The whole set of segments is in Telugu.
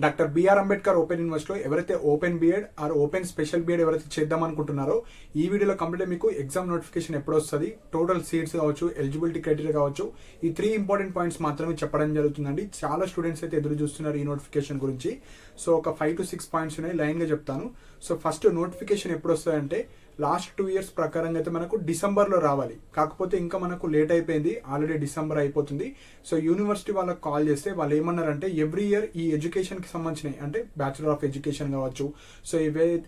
డాక్టర్ బిఆర్ అంబేద్కర్ ఓపెన్ యూనివర్సిటీలో ఎవరైతే open BEd or open special BEd ఎవరైతే చేద్దాం అనుకుంటున్నారో ఈ వీడియోలో కంప్లీట్ మీకు ఎగ్జామ్ నోటిఫికేషన్ ఎప్పుడు వస్తుంది, టోటల్ సీట్స్ కావచ్చు, ఎలిజిబిలిటీ క్రైటీరియా కావచ్చు, ఈ 3 ఇంపార్టెంట్ పాయింట్స్ మాత్రమే చెప్పడం జరుగుతుందండి. చాలా స్టూడెంట్స్ అయితే ఎదురు చూస్తున్నారు ఈ నోటిఫికేషన్ గురించి. సో ఒక 5 to 6 పాయింట్స్ ఉన్నాయి, లైన్గా చెప్తాను. సో ఫస్ట్ నోటిఫికేషన్ ఎప్పుడు వస్తుందంటే లాస్ట్ 2 years ప్రకారంగా అయితే మనకు డిసెంబర్లో రావాలి. కాకపోతే ఇంకా మనకు లేట్ అయిపోయింది, ఆల్రెడీ డిసెంబర్ అయిపోతుంది. సో యూనివర్సిటీ వాళ్ళకి కాల్ చేస్తే వాళ్ళు ఏమన్నారంటే ఎవ్రీ ఇయర్ ఈ ఎడ్యుకేషన్కి సంబంధించినవి అంటే బ్యాచులర్ ఆఫ్ ఎడ్యుకేషన్ కావచ్చు, సో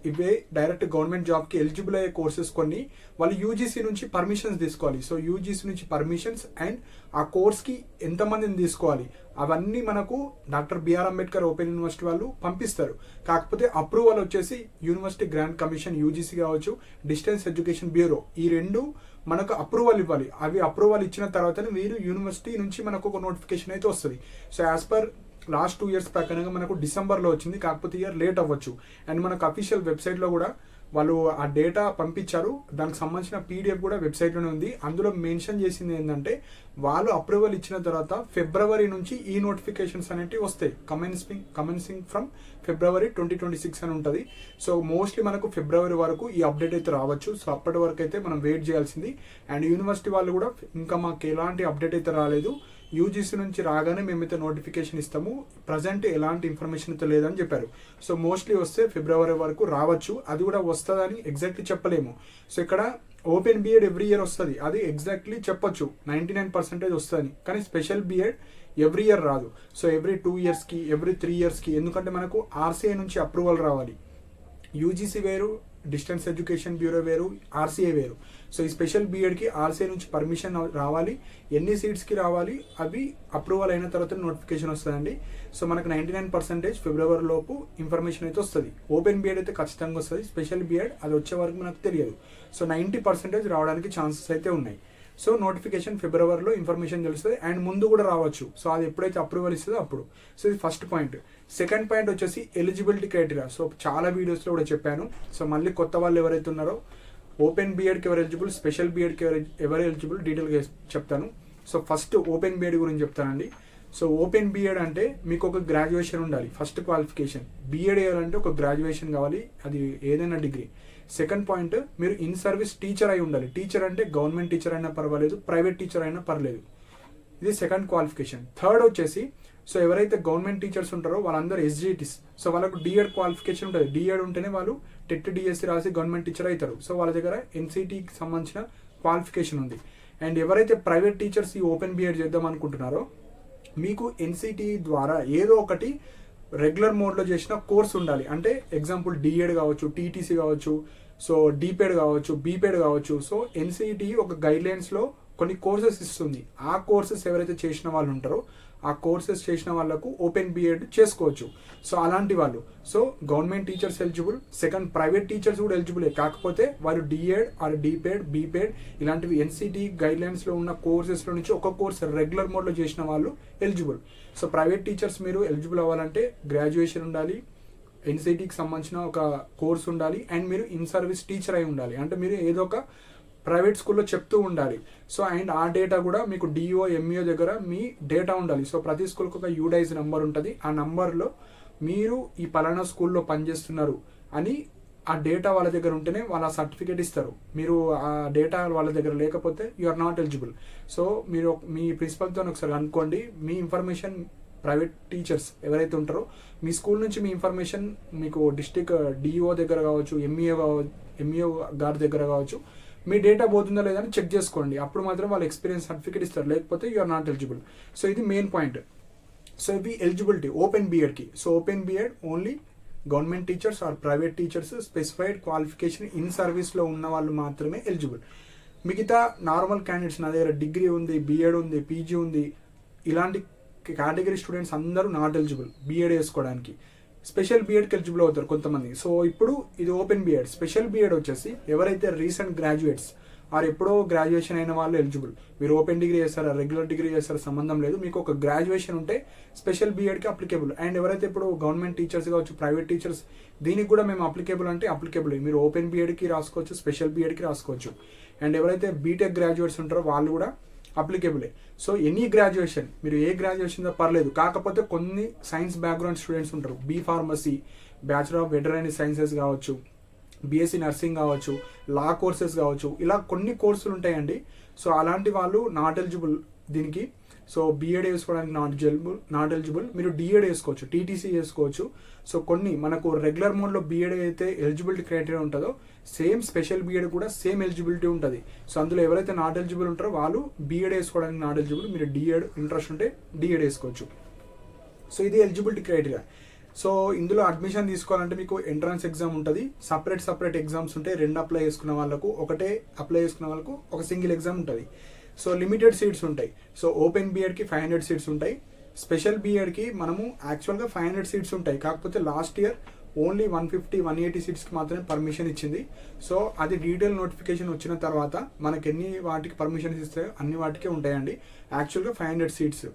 ఇవే డైరెక్ట్ గవర్నమెంట్ జాబ్కి ఎలిజిబుల్ అయ్యే కోర్సెస్ కొన్ని వాళ్ళు యూజీసీ నుంచి పర్మిషన్స్ తీసుకోవాలి. సో యూజీసీ నుంచి పర్మిషన్స్ అండ్ ఆ కోర్స్కి ఎంతమందిని తీసుకోవాలి అవన్నీ మనకు doctor BR Ambedkar open university వాళ్ళు పంపిస్తారు. కాకపోతే అప్రూవల్ వచ్చేసి యూనివర్సిటీ గ్రాంట్ కమిషన్ యూజీసీ కావచ్చు, డిస్టెన్స్ ఎడ్యుకేషన్ బ్యూరో, ఈ రెండు మనకు అప్రూవల్ ఇవ్వాలి. అవి అప్రూవల్ ఇచ్చిన తర్వాతనే మీరు యూనివర్సిటీ నుంచి మనకు ఒక నోటిఫికేషన్ అయితే వస్తుంది. So as per last 2 years ప్రకారంగా మనకు డిసెంబర్లో వచ్చింది, కాకపోతే ఇయర్ లేట్ అవ్వచ్చు. అండ్ మనకు అఫీషియల్ వెబ్సైట్లో కూడా వాళ్ళు ఆ డేటా పంపించారు, దానికి సంబంధించిన పీడిఎఫ్ కూడా వెబ్సైట్లోనే ఉంది. అందులో మెన్షన్ చేసింది ఏంటంటే వాళ్ళు అప్రూవల్ ఇచ్చిన తర్వాత ఫిబ్రవరి నుంచి ఈ నోటిఫికేషన్స్ అనేవి వస్తాయి. కమెన్సింగ్ ఫ్రమ్ February 2026 అని ఉంటుంది. సో మోస్ట్లీ మనకు ఫిబ్రవరి వరకు ఈ అప్డేట్ అయితే రావచ్చు. సో అప్పటి వరకు అయితే మనం వెయిట్ చేయాల్సింది. అండ్ యూనివర్సిటీ వాళ్ళు కూడా ఇంకా మాకు ఎలాంటి అప్డేట్ అయితే రాలేదు, యూజీసీ నుంచి రాగానే మేమైతే నోటిఫికేషన్ ఇస్తాము, ప్రజెంట్ ఎలాంటి ఇన్ఫర్మేషన్ అయితే లేదని చెప్పారు. సో మోస్ట్లీ వస్తే ఫిబ్రవరి వరకు రావచ్చు, అది కూడా వస్తుందని ఎగ్జాక్ట్లీ చెప్పలేము. సో ఇక్కడ ఓపెన్ బీఎడ్ ఎవ్రీ ఇయర్ వస్తుంది, అది ఎగ్జాక్ట్లీ చెప్పొచ్చు 99% వస్తుంది. కానీ స్పెషల్ బీఎడ్ ఎవ్రీ ఇయర్ రాదు. సో ఎవ్రీ 2 yearsకి, ఎవ్రీ 3 yearsకి, ఎందుకంటే మనకు ఆర్సీఐ నుంచి అప్రూవల్ రావాలి. యూజీసీ వేరు, డిస్టెన్స్ ఎడ్యుకేషన్ బ్యూరో వేరు, ఆర్సీఐ వేరు. సో ఈ స్పెషల్ బీఎడ్కి ఆర్సీఐ నుంచి పర్మిషన్ రావాలి, ఎన్ని సీట్స్కి రావాలి, అవి అప్రూవల్ అయిన తర్వాత నోటిఫికేషన్ వస్తుందండి. సో మనకు 99% ఫిబ్రవరి లోపు ఇన్ఫర్మేషన్ అయితే వస్తుంది. ఓపెన్ బీఎడ్ అయితే ఖచ్చితంగా వస్తుంది, స్పెషల్ బీఎడ్ అది వచ్చే వరకు మనకు తెలియదు. సో 90% రావడానికి ఛాన్సెస్ అయితే ఉన్నాయి. సో నోటిఫికేషన్ ఫిబ్రవరిలో ఇన్ఫర్మేషన్ తెలుస్తుంది, అండ్ ముందు కూడా రావచ్చు. సో అది ఎప్పుడైతే అప్రూవల్ ఇస్తుందో అప్పుడు. సో ఇది ఫస్ట్ పాయింట్. సెకండ్ పాయింట్ వచ్చేసి ఎలిజిబిలిటీ క్రైటీరియా. సో చాలా వీడియోస్లో కూడా చెప్పాను. సో మళ్ళీ కొత్త వాళ్ళు ఎవరైతే ఉన్నారో ఓపెన్ బీఎడ్కి ఎవరు ఎలిజిబుల్, స్పెషల్ బీఎడ్కి ఎవరు ఎలిజిబుల్ డీటెయిల్గా చెప్తాను. సో ఫస్ట్ ఓపెన్ బీఎడ్ గురించి చెప్తానండి. సో ఓపెన్ బీఎడ్ అంటే మీకు ఒక గ్రాడ్యుయేషన్ ఉండాలి, ఫస్ట్ క్వాలిఫికేషన్. బీఎడ్ చేయాలంటే ఒక గ్రాడ్యుయేషన్ కావాలి, అది ఏదైనా డిగ్రీ. సెకండ్ పాయింట్, మీరు ఇన్ సర్వీస్ టీచర్ అయి ఉండాలి. టీచర్ అంటే గవర్నమెంట్ టీచర్ అయినా పర్వాలేదు, ప్రైవేట్ టీచర్ అయినా పర్లేదు, ఇది సెకండ్ క్వాలిఫికేషన్. థర్డ్ వచ్చేసి సో ఎవరైతే గవర్నమెంట్ టీచర్స్ ఉంటారో వాళ్ళందరూ ఎస్జిటిస్. సో వాళ్ళకు డిఎడ్ క్వాలిఫికేషన్ ఉంటుంది. డిఎడ్ ఉంటేనే వాళ్ళు టెట్ డిఎస్సి రాసి గవర్నమెంట్ టీచర్ అవుతారు. సో వాళ్ళ దగ్గర ఎన్సిటికి సంబంధించిన క్వాలిఫికేషన్ ఉంది. అండ్ ఎవరైతే ప్రైవేట్ టీచర్స్ ఈ ఓపెన్ బీఎడ్ చేద్దాం అనుకుంటున్నారో మీకు ఎన్సిటి ద్వారా ఏదో ఒకటి రెగ్యులర్ మోడ్లో చేసిన కోర్స్ ఉండాలి. అంటే ఎగ్జాంపుల్ డిఎడ్ కావచ్చు, టీటీసీ కావచ్చు, సో డిపెడ్ కావచ్చు, బీపెడ్ కావచ్చు. సో ఎన్సిటి ఒక గైడ్లైన్స్లో కొన్ని కోర్సెస్ ఇస్తుంది. ఆ కోర్సెస్ ఎవరైతే చేసిన వాళ్ళు ఉంటారో ఆ కోర్సెస్ చేసిన వాళ్ళకు ఓపెన్ బీఎడ్ చేసుకోవచ్చు. సో అలాంటి వాళ్ళు, so government teachers eligible, second private teachers కూడా ఎలిజిబులే. కాకపోతే వారు డిఎడ్ ఆర్ డిపెడ్, బీపెడ్ ఇలాంటివి ఎన్సిటి గైడ్లైన్స్లో ఉన్న కోర్సెస్లో నుంచి ఒక కోర్స్ రెగ్యులర్ మోడ్లో చేసిన వాళ్ళు ఎలిజిబుల్. సో ప్రైవేట్ టీచర్స్ మీరు ఎలిజిబుల్ అవ్వాలంటే గ్రాడ్యుయేషన్ ఉండాలి, ఎన్సిటికి సంబంధించిన ఒక కోర్స్ ఉండాలి, అండ్ మీరు ఇన్ సర్వీస్ టీచర్ అయి ఉండాలి. అంటే మీరు ఏదో ఒక ప్రైవేట్ స్కూల్లో చెప్తూ ఉండాలి. సో అండ్ ఆ డేటా కూడా మీకు డిఓ ఎంఈఓ దగ్గర మీ డేటా ఉండాలి. సో ప్రతి స్కూల్కి ఒక యూడైజ్ నెంబర్ ఉంటుంది. ఆ నంబర్లో మీరు ఈ పలానా స్కూల్లో పనిచేస్తున్నారు అని ఆ డేటా వాళ్ళ దగ్గర ఉంటేనే వాళ్ళ సర్టిఫికేట్ ఇస్తారు. మీరు ఆ డేటా వాళ్ళ దగ్గర లేకపోతే you are not eligible. So మీరు మీ ప్రిన్సిపల్తో ఒకసారి అనుకోండి, మీ ఇన్ఫర్మేషన్ ప్రైవేట్ టీచర్స్ ఎవరైతే ఉంటారో మీ స్కూల్ నుంచి మీ ఇన్ఫర్మేషన్ మీకు డిస్ట్రిక్ట్ డిఓ దగ్గర కావచ్చు, ఎంఈఓ గారి దగ్గర కావచ్చు, మీ డేటా పోతుందా లేదా అని చెక్ చేసుకోండి. అప్పుడు మాత్రం వాళ్ళు ఎక్స్పీరియన్స్ సర్టిఫికేట్ ఇస్తారు, లేకపోతే you are not eligible. So ఇది మెయిన్ పాయింట్. సో ఇవి ఎలిజిబిలిటీ ఓపెన్ బీఎడ్కి. So open BEd only government teachers or private teachers specified qualification in సర్వీస్లో ఉన్న వాళ్ళు మాత్రమే ఎలిజిబుల్. మిగతా నార్మల్ క్యాండిడేట్స్, నా దగ్గర డిగ్రీ ఉంది, బీఎడ్ ఉంది, పీజీ ఉంది, ఇలాంటి కేటగిరీ స్టూడెంట్స్ అందరూ నాట్ ఎలిజిబుల్ బీఎడ్ వేసుకోవడానికి. స్పెషల్ బీఎడ్కి ఎలిజిబుల్ అవుతారు కొంతమంది. సో ఇప్పుడు ఇది ఓపెన్ బీఎడ్. స్పెషల్ బీఎడ్ వచ్చేసి ఎవరైతే రీసెంట్ గ్రాడ్యుయేట్స్ ఆర్ ఎప్పుడో గ్రాడ్యుయేషన్ అయిన వాళ్ళు ఎలిజిబుల్. మీరు ఓపెన్ డిగ్రీ చేస్తారా, రెగ్యులర్ డిగ్రీ చేస్తారా సంబంధం లేదు, మీకు ఒక గ్రాడ్యుయేషన్ ఉంటే స్పెషల్ బీఎడ్కి అప్లికేబుల్. అండ్ ఎవరైతే ఇప్పుడు గవర్నమెంట్ టీచర్స్ కావచ్చు, ప్రైవేట్ టీచర్స్, దీనికి కూడా మేము అప్లికేబుల్ అంటే అప్లికేబుల్. మీరు ఓపెన్ బీఎడ్కి రాసుకోవచ్చు, స్పెషల్ బీఎడ్కి రాసుకోవచ్చు. అండ్ ఎవరైతే బీటెక్ గ్రాడ్యుయేట్స్ ఉంటారో వాళ్ళు కూడా అప్లికేబులే. సో ఎనీ గ్రాడ్యుయేషన్, మీరు ఏ గ్రాడ్యుయేషన్ పర్లేదు. కాకపోతే కొన్ని సైన్స్ బ్యాక్గ్రౌండ్ స్టూడెంట్స్ ఉంటారు, B pharmacy, bachelor of veterinary sciences కావచ్చు, బీఎస్సీ నర్సింగ్ కావచ్చు, లా కోర్సెస్ కావచ్చు, ఇలా కొన్ని కోర్సులు ఉంటాయండి. సో అలాంటి వాళ్ళు నాట్ ఎలిజిబుల్ దీనికి. సో బీఎడ్ వేసుకోవడానికి నాట్ ఎలిజిబుల్. మీరు డిఎడ్ వేసుకోవచ్చు, టీటీసీ వేసుకోవచ్చు. సో కొన్ని మనకు రెగ్యులర్ మోడ్లో బీఎడ్ అయితే ఎలిజిబిలిటీ క్రైటీరియా ఉంటుందో సేమ్ స్పెషల్ బీఎడ్ కూడా సేమ్ ఎలిజిబిలిటీ ఉంటుంది. సో అందులో ఎవరైతే నాట్ ఎలిజిబుల్ ఉంటారో వాళ్ళు బీఎడ్ వేసుకోవడానికి నాట్ ఎలిజిబుల్. మీరు డిఎడ్ ఇంట్రెస్ట్ ఉంటే డిఎడ్ వేసుకోవచ్చు. సో ఇది ఎలిజిబిలిటీ క్రైటీరియా. సో ఇందులో అడ్మిషన్ తీసుకోవాలంటే మీకు ఎంట్రన్స్ ఎగ్జామ్ ఉంటుంది, సపరేట్ ఎగ్జామ్స్ ఉంటాయి. 2 అప్లై చేసుకున్న వాళ్ళకు, ఒకటే అప్లై చేసుకున్న వాళ్ళకు ఒక సింగిల్ ఎగ్జామ్ ఉంటుంది. సో లిమిటెడ్ సీట్స్ ఉంటాయి. సో ఓపెన్ బీఎడ్కి 500 సీట్స్ ఉంటాయి. స్పెషల్ బీఎడ్కి మనము యాక్చువల్గా 500 సీట్స్ ఉంటాయి. కాకపోతే లాస్ట్ ఇయర్ ఓన్లీ 150-180 సీట్స్కి మాత్రమే పర్మిషన్ ఇచ్చింది. సో అది డీటెయిల్ నోటిఫికేషన్ వచ్చిన తర్వాత మనకి ఎన్ని వాటికి పర్మిషన్స్ ఇస్తాయో అన్ని వాటికే ఉంటాయండి. యాక్చువల్గా 500 సీట్స్.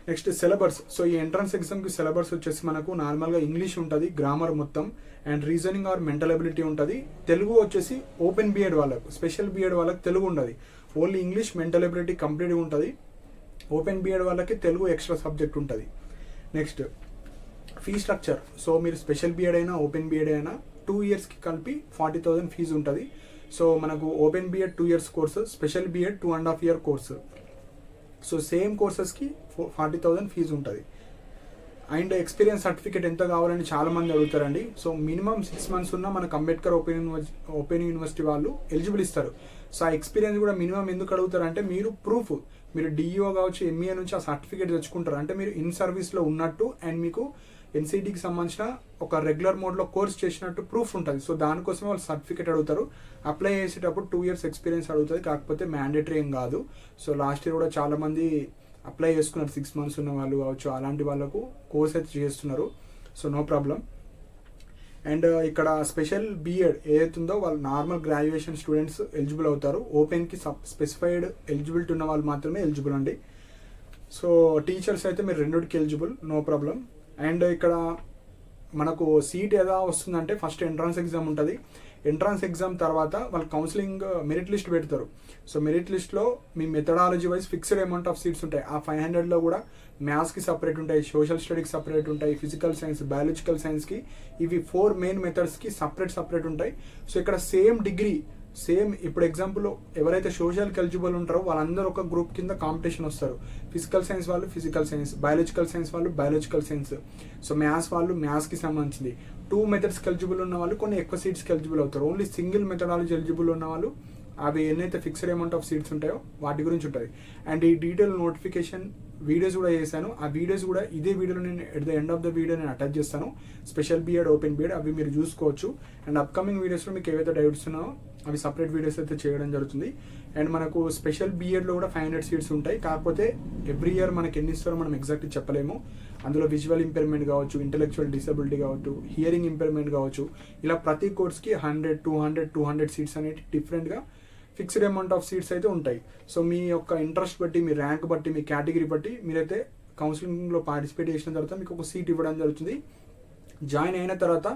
Next syllabus. సో ఈ ఎంట్రన్స్ ఎగ్జామ్కి సిలబస్ వచ్చేసి మనకు నార్మల్గా ఇంగ్లీష్ ఉంటుంది, గ్రామర్ మొత్తం, and reasoning or mental ability ఉంటుంది. తెలుగు వచ్చేసి ఓపెన్ బీఎడ్ వాళ్ళకు, స్పెషల్ బీఎడ్ వాళ్ళకి తెలుగు ఉండదు, ఓన్లీ ఇంగ్లీష్, మెంటల్ ఎబిలిటీ కంప్లీట్గా ఉంటుంది. ఓపెన్ బీఎడ్ వాళ్ళకి తెలుగు ఎక్స్ట్రా సబ్జెక్ట్ ఉంటుంది. Next fee structure. సో మీరు స్పెషల్ బీఎడ్ అయినా ఓపెన్ బీఎడ్ అయినా 2 ఇయర్స్కి కలిపి 40,000 ఫీజు ఉంటుంది. సో మనకు open BEd 2 years course, special BEd 2.5 year course. So same కోర్సెస్కి 40,000 ఫీజు ఉంటుంది. అండ్ ఎక్స్పీరియన్స్ సర్టిఫికేట్ ఎంత కావాలని చాలామంది అడుగుతారండి. సో మినిమం 6 మంత్స్ ఉన్న మనకు అంబేద్కర్ ఓపెన్ యూనివర్సిటీ వాళ్ళు ఎలిజిబుల్ ఇస్తారు. సో ఆ ఎక్స్పీరియన్స్ కూడా మినిమం ఎందుకు అడుగుతారంటే మీరు ప్రూఫ్, మీరు డిఈఓ కావచ్చు, ఎంఈఏ నుంచి ఆ సర్టిఫికేట్ తెచ్చుకుంటారు అంటే మీరు ఇన్ సర్వీస్లో ఉన్నట్టు అండ్ మీకు ఎన్సీటీకి సంబంధించిన ఒక రెగ్యులర్ మోడ్లో కోర్స్ చేసినట్టు ప్రూఫ్ ఉంటుంది. సో దానికోసమే వాళ్ళు సర్టిఫికేట్ అడుగుతారు. అప్లై చేసేటప్పుడు 2 ఇయర్స్ ఎక్స్పీరియన్స్ అడుగుతుంది, కాకపోతే మ్యాండేటరీ ఏం కాదు. సో లాస్ట్ ఇయర్ కూడా చాలామంది అప్లై చేసుకున్నారు, 6 మంత్స్ ఉన్న వాళ్ళు కావచ్చు, అలాంటి వాళ్ళకు కోర్స్ అయితే చేస్తున్నారు. So no problem. అండ్ ఇక్కడ స్పెషల్ బీఎడ్ ఏదైతుందో వాళ్ళు నార్మల్ గ్రాడ్యుయేషన్ స్టూడెంట్స్ ఎలిజిబుల్ అవుతారు. ఓపెన్కి స్పెసిఫైడ్ ఎలిజిబిలిటీ ఉన్న వాళ్ళు మాత్రమే ఎలిజిబుల్ అండి. సో టీచర్స్ అయితే మీరు రెండుకి ఎలిజిబుల్, నో ప్రాబ్లం. అండ్ ఇక్కడ మనకు సీట్ ఎలా వస్తుందంటే ఫస్ట్ ఎంట్రన్స్ ఎగ్జామ్ ఉంటుంది. ఎంట్రన్స్ ఎగ్జామ్ తర్వాత వాళ్ళు కౌన్సిలింగ్ మెరిట్ లిస్ట్ పెడతారు. సో మెరిట్ లిస్ట్లో మీ methodology wise fixed amount of seats ఉంటాయి. ఆ 500లో కూడా మ్యాథ్స్కి సపరేట్ ఉంటాయి, సోషల్ స్టడీకి సపరేట్ ఉంటాయి, ఫిజికల్ సైన్స్, బయాలజికల్ సైన్స్కి, ఇవి 4 మెయిన్ మెథడ్స్కి సపరేట్ ఉంటాయి. సో ఇక్కడ సేమ్ డిగ్రీ, సేమ్ ఇప్పుడు ఎగ్జాంపుల్ ఎవరైతే సోషల్కి ఎలిజిబుల్ ఉంటారో వాళ్ళందరూ ఒక గ్రూప్ కింద కాంపిటీషన్ వస్తారు. ఫిజికల్ సైన్స్ వాళ్ళు ఫిజికల్ సైన్స్, బయాలజికల్ సైన్స్ వాళ్ళు బయాలజికల్ సైన్స్, సో మ్యాథ్స్ వాళ్ళు మ్యాథ్స్కి సంబంధించింది. 2 మెథడ్స్కి ఎలిజిబుల్ ఉన్న వాళ్ళు కొన్ని ఎక్కువ సీట్స్కి ఎలిజిబుల్ అవుతారు. ఓన్లీ సింగిల్ మెథడాలజీ ఎలిజిబుల్ ఉన్న వాళ్ళు అవి ఎన్నైతే ఫిక్స్డ్ అమౌంట్ ఆఫ్ సీట్స్ ఉంటాయో వాటి గురించి ఉంటుంది. అండ్ ఈ డీటెయిల్ నోటిఫికేషన్ వీడియోస్ కూడా చేశాను. ఆ వీడియోస్ కూడా ఇదే వీడియోలో నేను at the end of the video నేను అటాచ్ చేస్తాను. స్పెషల్ బీఎడ్, ఓపెన్ బీఎడ్ అవి మీరు చూసుకోవచ్చు. అండ్ అప్కమింగ్ వీడియోస్లో మీకు ఏవైతే డౌట్స్ ఉన్నాయో అవి సపరేట్ వీడియోస్ అయితే చేయడం జరుగుతుంది. అండ్ మనకు స్పెషల్ బీఎడ్లో కూడా 500 సీట్స్ ఉంటాయి. కాకపోతే ఎవ్రీ ఇయర్ మనకి ఎన్ని ఇస్తారో మనం ఎగ్జాక్ట్గా చెప్పలేము. అందులో విజువల్ ఇంపైర్మెంట్ కావచ్చు, ఇంటెలెక్చువల్ డిసబిలిటీ కావచ్చు, హియరింగ్ ఇంపైర్మెంట్ కావచ్చు, ఇలా ప్రతి కోర్స్కి 100, 200 సీట్స్ అనేవి డిఫరెంట్గా ఫిక్స్డ్ అమౌంట్ ఆఫ్ సీట్స్ అయితే ఉంటాయి. సో మీ యొక్క ఇంట్రెస్ట్ బట్టి, మీ ర్యాంక్ బట్టి, మీ కేటగిరీ బట్టి మీరైతే కౌన్సిలింగ్లో పార్టిసిపేట్ చేసిన తర్వాత మీకు ఒక సీట్ ఇవ్వడం జరుగుతుంది. జాయిన్ అయిన తర్వాత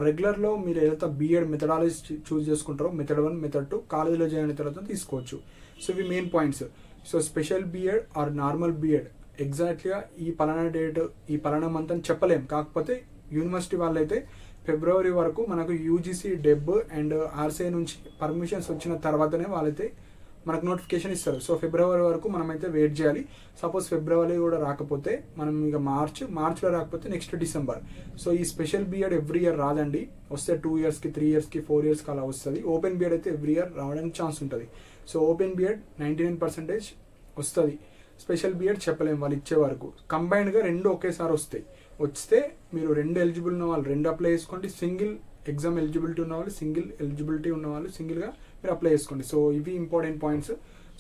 రెగ్యులర్లో మీరు ఏదైతే బీఎడ్ మెథడాలజీ చూస్ చేసుకుంటారో, మెథడ్ 1, మెథడ్ 2 కాలేజీలో జాయిన్ అయిన తర్వాత తీసుకోవచ్చు. సో ఇవి main points. So special B Ed or normal B Ed ఎగ్జాక్ట్గా ఈ పలానా డేట్, ఈ పలానా మంత్ అని చెప్పలేం. కాకపోతే యూనివర్సిటీ వాళ్ళైతే ఫిబ్రవరి వరకు మనకు యూజీసీ, డెబ్ అండ్ ఆర్సీఐ నుంచి పర్మిషన్స్ వచ్చిన తర్వాతనే వాళ్ళైతే మనకు నోటిఫికేషన్ ఇస్తారు. సో ఫిబ్రవరి వరకు మనమైతే వెయిట్ చేయాలి. సపోజ్ ఫిబ్రవరి కూడా రాకపోతే మనం ఇక మార్చ్లో రాకపోతే నెక్స్ట్ డిసెంబర్. సో ఈ స్పెషల్ బీఎడ్ ఎవ్రీ ఇయర్ రాదండి. వస్తే 2 ఇయర్స్కి, 3 ఇయర్స్కి, 4 ఇయర్స్కి అలా వస్తుంది. ఓపెన్ బీఎడ్ అయితే ఎవ్రీ ఇయర్ రావడానికి ఛాన్స్ ఉంటుంది. సో ఓపెన్ బీఎడ్ 99% వస్తుంది. స్పెషల్ బీఎడ్ చెప్పలేము వాళ్ళు ఇచ్చే వరకు. కంబైన్డ్గా 2 ఒకేసారి వస్తే మీరు 2 ఎలిజిబుల్ ఉన్న వాళ్ళు 2 అప్లై చేసుకోండి. సింగిల్ ఎగ్జామ్ ఎలిజిబిలిటీ ఉన్న వాళ్ళు, సింగిల్ ఎలిజిబిలిటీ ఉన్న వాళ్ళు సింగిల్గా మీరు అప్లై చేసుకోండి. సో ఇవి ఇంపార్టెంట్ పాయింట్స్.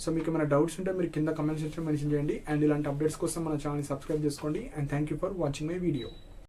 సో మీకు ఏమైనా డౌట్స్ ఉంటే మీరు కింద కమెంట్ సెక్షన్లో మెన్షన్ చేయండి. అండ్ ఇలాంటి అప్డేట్స్ కోసం మన ఛానల్ని సబ్స్క్రైబ్ చేసుకోండి. And thank you for watching my video.